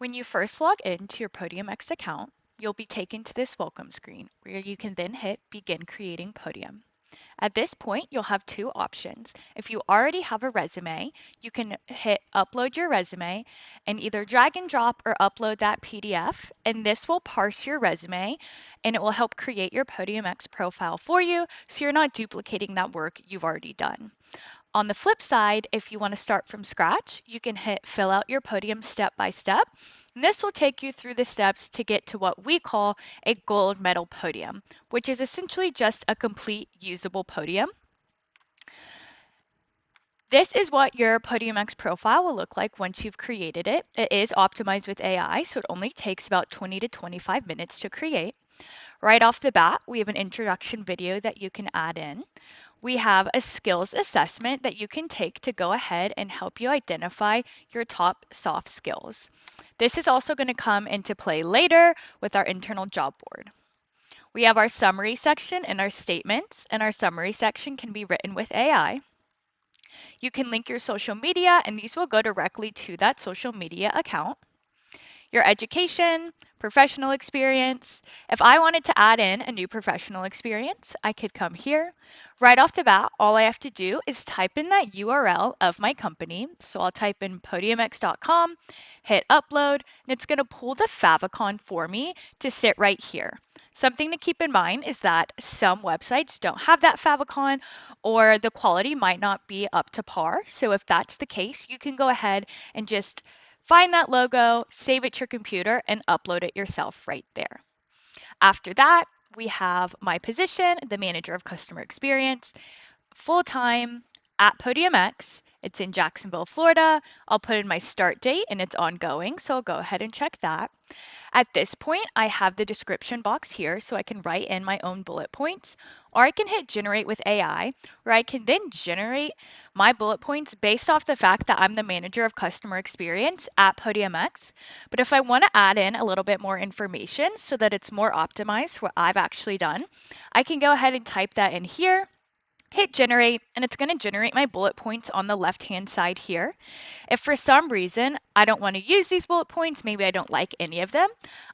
When you first log into your Podium X account, you'll be taken to this welcome screen where you can then hit Begin Creating Podium. At this point, you'll have two options. If you already have a resume, you can hit Upload Your Resume and either drag and drop or upload that PDF, and this will parse your resume and it will help create your Podium X profile for you so you're not duplicating that work you've already done. On the flip side, if you want to start from scratch, you can hit fill out your podium step by step. And this will take you through the steps to get to what we call a gold medal podium, which is essentially just a complete usable podium. This is what your Podium X profile will look like once you've created it. It is optimized with AI, so it only takes about 20 to 25 minutes to create. Right off the bat, we have an introduction video that you can add in. We have a skills assessment that you can take to go ahead and help you identify your top soft skills. This is also going to come into play later with our internal job board. We have our summary section and our statements, and our summary section can be written with AI. You can link your social media, and these will go directly to that social media account. Your education, professional experience. If I wanted to add in a new professional experience, I could come here. Right off the bat, all I have to do is type in that URL of my company. So I'll type in podiumx.com, hit upload, and it's going to pull the favicon for me to sit right here. Something to keep in mind is that some websites don't have that favicon or the quality might not be up to par. So if that's the case, you can go ahead and just find that logo, save it to your computer, and upload it yourself right there. After that, we have my position, the Manager of Customer Experience, full-time at Podium X. It's in Jacksonville, Florida. I'll put in my start date and it's ongoing, so I'll go ahead and check that. At this point, I have the description box here so I can write in my own bullet points, or I can hit generate with AI, where I can then generate my bullet points based off the fact that I'm the Manager of Customer Experience at Podium X. But if I want to add in a little bit more information so that it's more optimized for what I've actually done, I can go ahead and type that in here, hit generate, and it's going to generate my bullet points on the left-hand side here. If for some reason I don't want to use these bullet points, maybe I don't like any of them,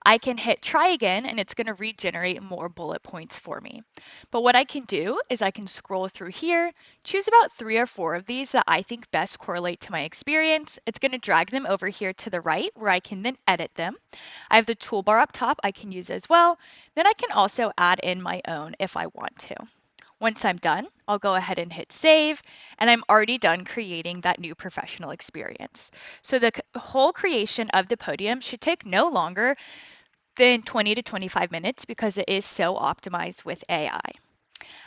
I can hit try again and it's going to regenerate more bullet points for me. But what I can do is I can scroll through here, choose about 3 or 4 of these that I think best correlate to my experience. It's going to drag them over here to the right where I can then edit them. I have the toolbar up top I can use as well. Then I can also add in my own if I want to. Once I'm done, I'll go ahead and hit save, and I'm already done creating that new professional experience. So the whole creation of the podium should take no longer than 20 to 25 minutes because it is so optimized with AI.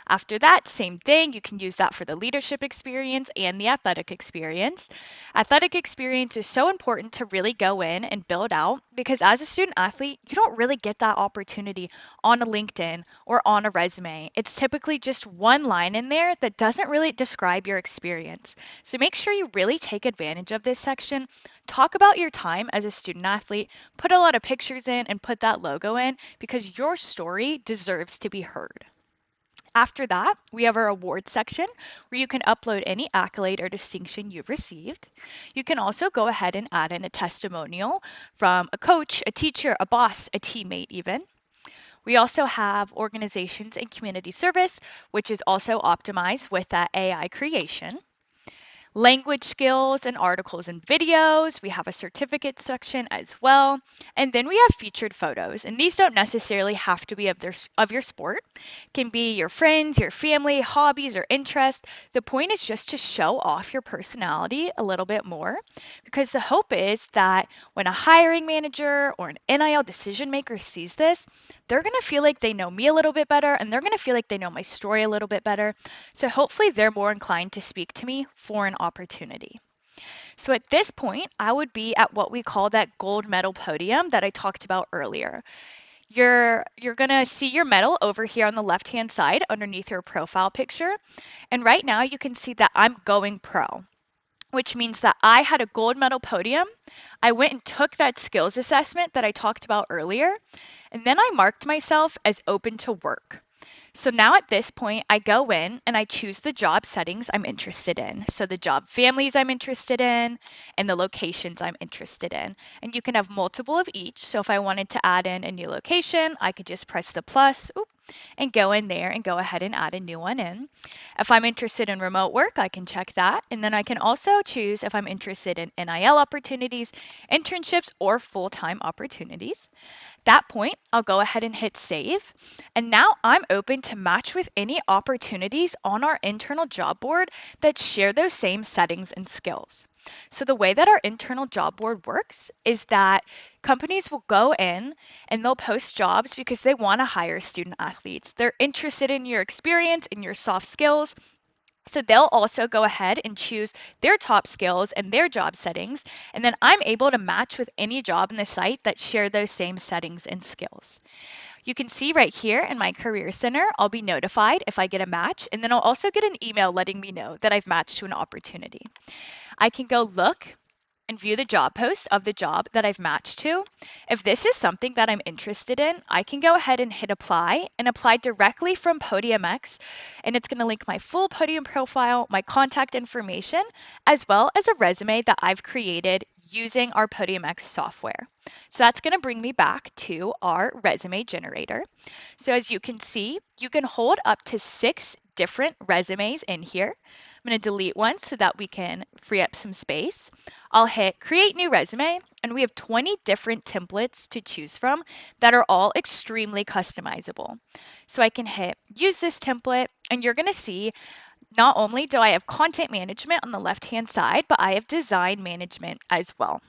After that, same thing, you can use that for the leadership experience and the athletic experience. Athletic experience is so important to really go in and build out because as a student athlete, you don't really get that opportunity on a LinkedIn or on a resume. It's typically just one line in there that doesn't really describe your experience. So make sure you really take advantage of this section. Talk about your time as a student athlete, put a lot of pictures in and put that logo in because your story deserves to be heard. After that, we have our awards section where you can upload any accolade or distinction you've received. You can also go ahead and add in a testimonial from a coach, a teacher, a boss, a teammate even. We also have organizations and community service, which is also optimized with that AI creation. Language skills and articles and videos. We have a certificate section as well. And then we have featured photos. And these don't necessarily have to be of your sport. It can be your friends, your family, hobbies, or interests. The point is just to show off your personality a little bit more because the hope is that when a hiring manager or an NIL decision maker sees this, they're going to feel like they know me a little bit better and they're going to feel like they know my story a little bit better. So hopefully they're more inclined to speak to me for an opportunity. So at this point, I would be at what we call that gold medal podium that I talked about earlier. You're going to see your medal over here on the left-hand side underneath your profile picture. And right now you can see that I'm going pro, which means that I had a gold medal podium. I went and took that skills assessment that I talked about earlier, and then I marked myself as open to work. So now at this point, I go in and I choose the job settings I'm interested in. So the job families I'm interested in and the locations I'm interested in. And you can have multiple of each. So if I wanted to add in a new location, I could just press the plus and go in there and go ahead and add a new one in. If I'm interested in remote work, I can check that. And then I can also choose if I'm interested in NIL opportunities, internships, or full-time opportunities. That point, I'll go ahead and hit save. And now I'm open to match with any opportunities on our internal job board that share those same settings and skills. So the way that our internal job board works is that companies will go in and they'll post jobs because they want to hire student athletes. They're interested in your experience and your soft skills. So they'll also go ahead and choose their top skills and their job settings, and then I'm able to match with any job in the site that share those same settings and skills. You can see right here in my Career Center, I'll be notified if I get a match, and then I'll also get an email letting me know that I've matched to an opportunity. I can go look and view the job post of the job that I've matched to. If this is something that I'm interested in, I can go ahead and hit apply and apply directly from Podium X, and it's going to link my full Podium profile, my contact information, as well as a resume that I've created using our Podium X software. So that's going to bring me back to our resume generator. So as you can see, you can hold up to 6 different resumes in here. I'm going to delete one so that we can free up some space. I'll hit create new resume, and we have 20 different templates to choose from that are all extremely customizable. So I can hit use this template, and you're going to see not only do I have content management on the left-hand side, but I have design management as well.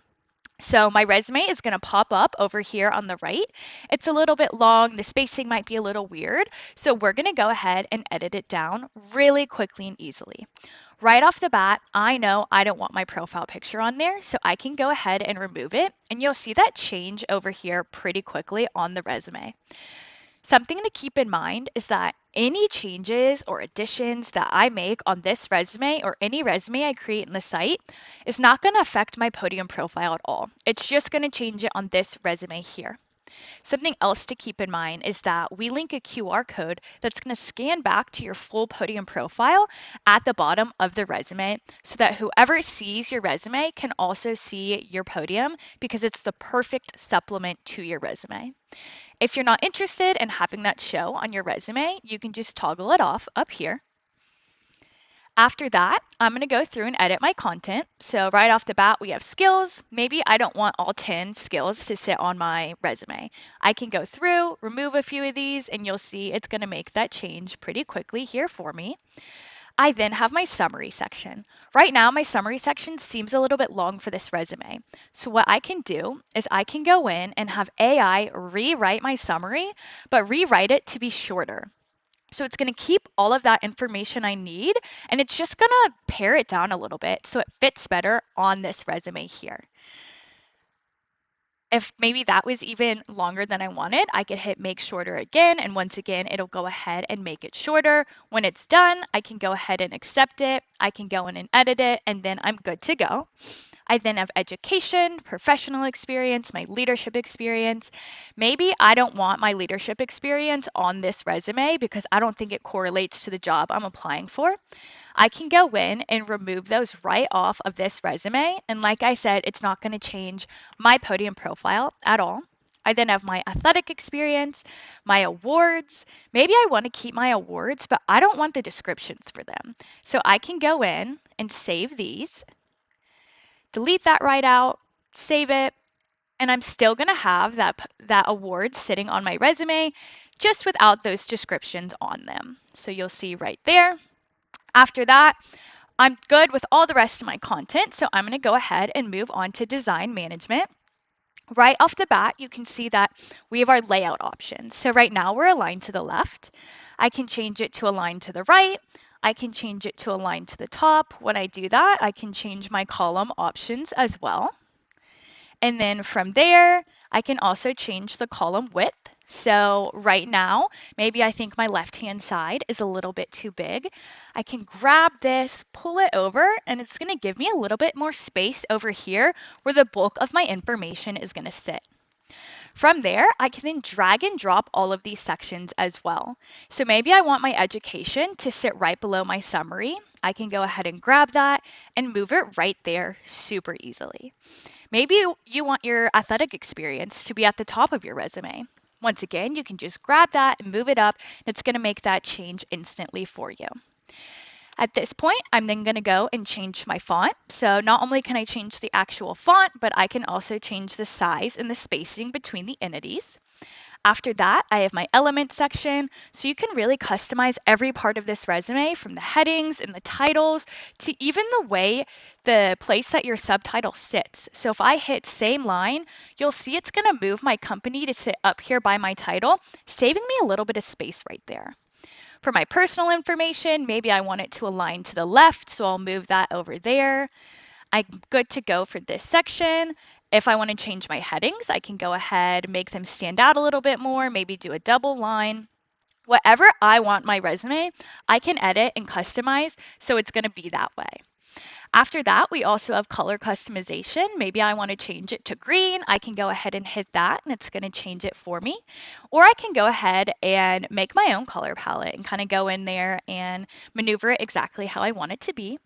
So my resume is going to pop up over here on the right. It's a little bit long. The spacing might be a little weird. So we're going to go ahead and edit it down really quickly and easily. Right off the bat, I know I don't want my profile picture on there, so I can go ahead and remove it. And you'll see that change over here pretty quickly on the resume. Something to keep in mind is that any changes or additions that I make on this resume or any resume I create in the site is not going to affect my Podium profile at all. It's just going to change it on this resume here. Something else to keep in mind is that we link a QR code that's going to scan back to your full Podium profile at the bottom of the resume so that whoever sees your resume can also see your Podium because it's the perfect supplement to your resume. If you're not interested in having that show on your resume, you can just toggle it off up here. After that, I'm going to go through and edit my content. So right off the bat, we have skills. Maybe I don't want all 10 skills to sit on my resume. I can go through, remove a few of these, and you'll see it's going to make that change pretty quickly here for me. I then have my summary section. Right now, my summary section seems a little bit long for this resume. So what I can do is I can go in and have AI rewrite my summary, but rewrite it to be shorter. So it's going to keep all of that information I need, and it's just going to pare it down a little bit so it fits better on this resume here. If maybe that was even longer than I wanted, I could hit make shorter again, and once again, it'll go ahead and make it shorter. When it's done, I can go ahead and accept it. I can go in and edit it, and then I'm good to go. I then have education, professional experience, my leadership experience. Maybe I don't want my leadership experience on this resume because I don't think it correlates to the job I'm applying for. I can go in and remove those right off of this resume. And like I said, it's not going to change my Podium profile at all. I then have my athletic experience, my awards. Maybe I want to keep my awards, but I don't want the descriptions for them. So I can go in and save these, delete that right out, save it, and I'm still going to have that award sitting on my resume just without those descriptions on them. So you'll see right there. After that, I'm good with all the rest of my content, so I'm going to go ahead and move on to design management. Right off the bat, you can see that we have our layout options. So right now we're aligned to the left. I can change it to align to the right. I can change it to align to the top. When I do that, I can change my column options as well. And then from there, I can also change the column width. So right now, maybe I think my left-hand side is a little bit too big. I can grab this, pull it over, and it's going to give me a little bit more space over here where the bulk of my information is going to sit. From there, I can then drag and drop all of these sections as well. So maybe I want my education to sit right below my summary. I can go ahead and grab that and move it right there super easily. Maybe you want your athletic experience to be at the top of your resume. Once again, you can just grab that and move it up, and it's going to make that change instantly for you. At this point, I'm then going to go and change my font. So not only can I change the actual font, but I can also change the size and the spacing between the entities. After that, I have my element section, so you can really customize every part of this resume, from the headings and the titles to even the place that your subtitle sits. So if I hit same line, you'll see it's going to move my company to sit up here by my title, saving me a little bit of space right there. For my personal information, maybe I want it to align to the left, so I'll move that over there. I'm good to go for this section. If I want to change my headings, I can go ahead, make them stand out a little bit more, maybe do a double line. Whatever I want my resume, I can edit and customize, so it's going to be that way. After that, we also have color customization. Maybe I want to change it to green. I can go ahead and hit that, and it's going to change it for me. Or I can go ahead and make my own color palette and kind of go in there and maneuver it exactly how I want it to be.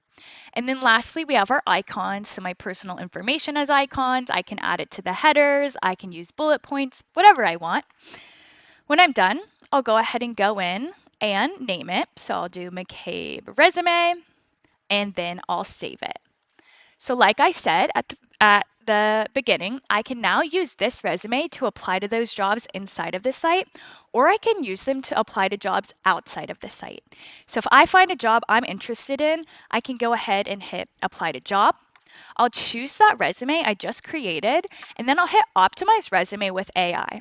And then lastly, we have our icons. So my personal information as icons. I can add it to the headers. I can use bullet points, whatever I want. When I'm done, I'll go ahead and go in and name it. So I'll do McCabe resume, and then I'll save it. So like I said at the beginning, I can now use this resume to apply to those jobs inside of the site, or I can use them to apply to jobs outside of the site. So if I find a job I'm interested in, I can go ahead and hit apply to job. I'll choose that resume I just created, and then I'll hit optimize resume with AI.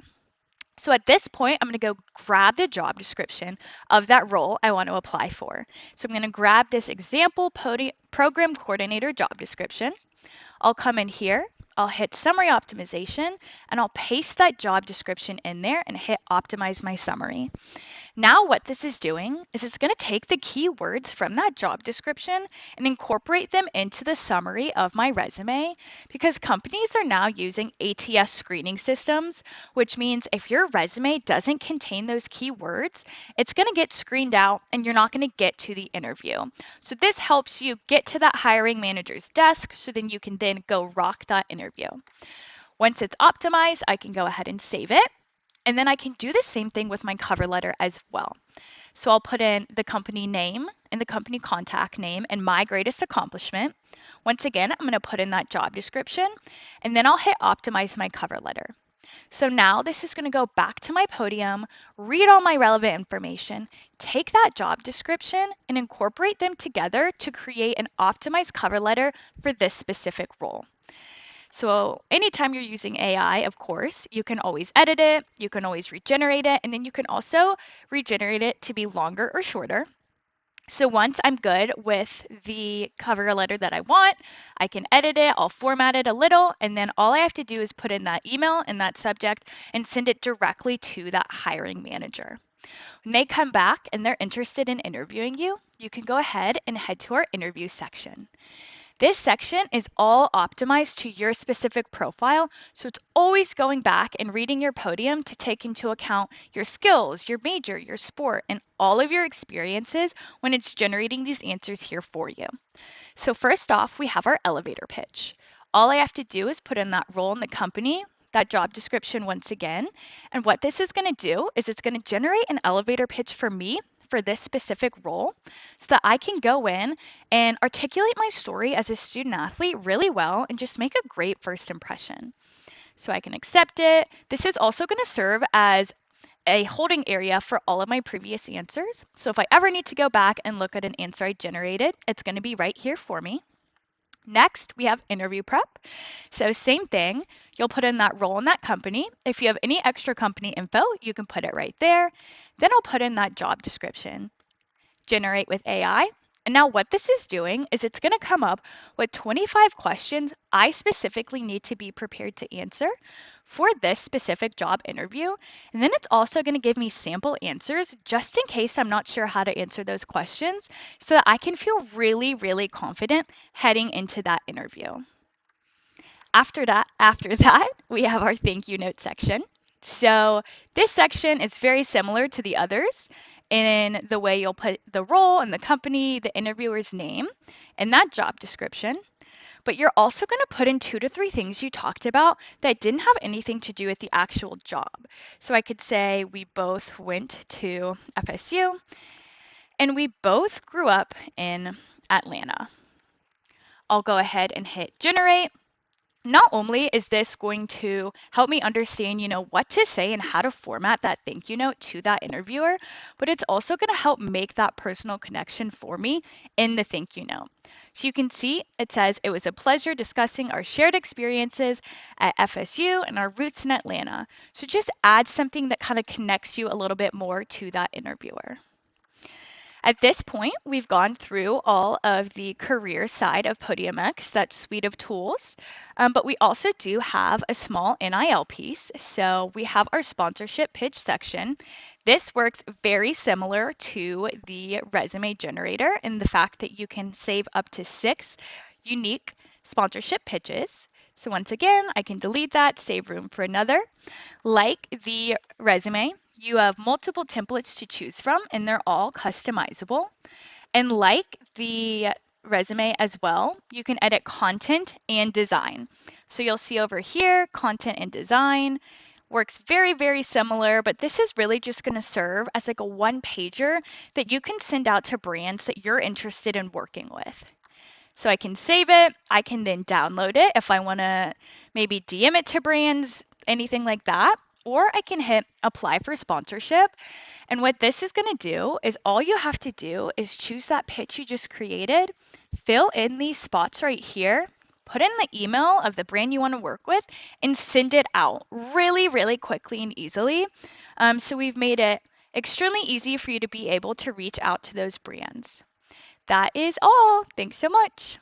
So at this point, I'm going to go grab the job description of that role I want to apply for. So I'm going to grab this example program coordinator job description. I'll come in here, I'll hit summary optimization, and I'll paste that job description in there and hit optimize my summary. Now what this is doing is it's going to take the keywords from that job description and incorporate them into the summary of my resume, because companies are now using ATS screening systems, which means if your resume doesn't contain those keywords, it's going to get screened out and you're not going to get to the interview. So this helps you get to that hiring manager's desk so then you can then go rock that interview. Once it's optimized, I can go ahead and save it. And then I can do the same thing with my cover letter as well. So I'll put in the company name and the company contact name and my greatest accomplishment. Once again, I'm going to put in that job description, and then I'll hit optimize my cover letter. So now this is going to go back to my Podium, read all my relevant information, take that job description, and incorporate them together to create an optimized cover letter for this specific role. So anytime you're using AI, of course, you can always edit it, you can always regenerate it, and then you can also regenerate it to be longer or shorter. So once I'm good with the cover letter that I want, I can edit it, I'll format it a little, and then all I have to do is put in that email and that subject and send it directly to that hiring manager. When they come back and they're interested in interviewing you, you can go ahead and head to our interview section. This section is all optimized to your specific profile, so it's always going back and reading your Podium to take into account your skills, your major, your sport, and all of your experiences when it's generating these answers here for you. So first off, we have our elevator pitch. All I have to do is put in that role in the company, that job description once again, and what this is going to do is it's going to generate an elevator pitch for me for this specific role so that I can go in and articulate my story as a student athlete really well and just make a great first impression. So I can accept it. This is also going to serve as a holding area for all of my previous answers. So if I ever need to go back and look at an answer I generated, it's going to be right here for me. Next, we have interview prep. So same thing, you'll put in that role in that company. If you have any extra company info, you can put it right there. Then I'll put in that job description. Generate with AI. And now what this is doing is it's going to come up with 25 questions I specifically need to be prepared to answer for this specific job interview. And then it's also going to give me sample answers just in case I'm not sure how to answer those questions so that I can feel really, really confident heading into that interview. After that, we have our thank you note section. So this section is very similar to the others in the way you'll put the role and the company, the interviewer's name, and that job description. But you're also going to put in 2 to 3 things you talked about that didn't have anything to do with the actual job. So I could say we both went to FSU and we both grew up in Atlanta. I'll go ahead and hit generate. Not only is this going to help me understand, what to say and how to format that thank you note to that interviewer, but it's also going to help make that personal connection for me in the thank you note. So you can see it says it was a pleasure discussing our shared experiences at FSU and our roots in Atlanta. So just add something that kind of connects you a little bit more to that interviewer. At this point, we've gone through all of the career side of Podium X, that suite of tools, but we also do have a small NIL piece. So we have our sponsorship pitch section. This works very similar to the resume generator in the fact that you can save up to 6 unique sponsorship pitches. So once again, I can delete that, save room for another. Like the resume, you have multiple templates to choose from, and they're all customizable. And like the resume as well, you can edit content and design. So you'll see over here, content and design works very, very similar, but this is really just going to serve as like a one-pager that you can send out to brands that you're interested in working with. So I can save it. I can then download it if I want to maybe DM it to brands, anything like that. Or I can hit apply for sponsorship. And what this is going to do is all you have to do is choose that pitch you just created, fill in these spots right here, put in the email of the brand you want to work with, and send it out really, really quickly and easily. So we've made it extremely easy for you to be able to reach out to those brands. That is all. Thanks so much.